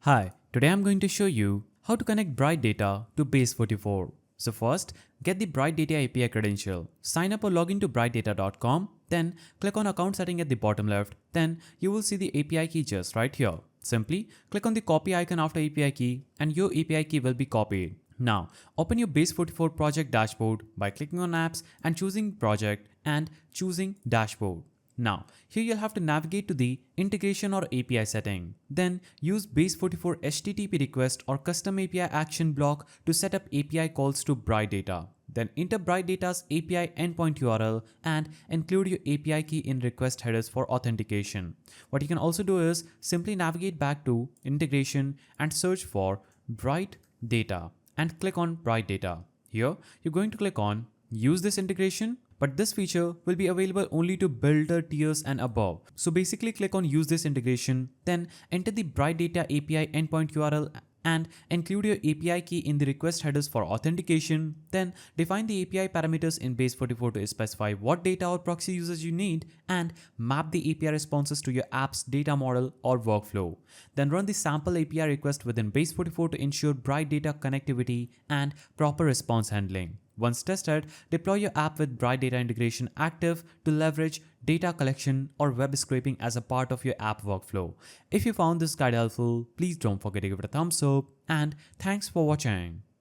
Hi, today I'm going to show you how to connect Bright Data to Base44. So first, get the Bright Data API credential. Sign up or log into brightdata.com, then click on account setting at the bottom left, then you will see the API key just right here. Simply click on the copy icon after API key and your API key will be copied. Now, open your Base44 project dashboard by clicking on apps and choosing project and choosing dashboard. Now, here you'll have to navigate to the integration or API setting. Then use Base44 HTTP request or custom API action block to set up API calls to Bright Data. Then enter Bright Data's API endpoint URL and include your API key in request headers for authentication. What you can also do is simply navigate back to integration and search for Bright Data and click on Bright Data. Here, you're going to click on use this integration, but this feature will be available only to builder tiers and above. So basically click on use this integration, then enter the Bright Data API endpoint URL and include your API key in the request headers for authentication. Then define the API parameters in Base44 to specify what data or proxy usage you need and map the API responses to your app's data model or workflow. Then run the sample API request within Base44 to ensure Bright Data connectivity and proper response handling. Once tested, deploy your app with Bright Data integration active to leverage data collection or web scraping as a part of your app workflow. If you found this guide helpful, please don't forget to give it a thumbs up and thanks for watching.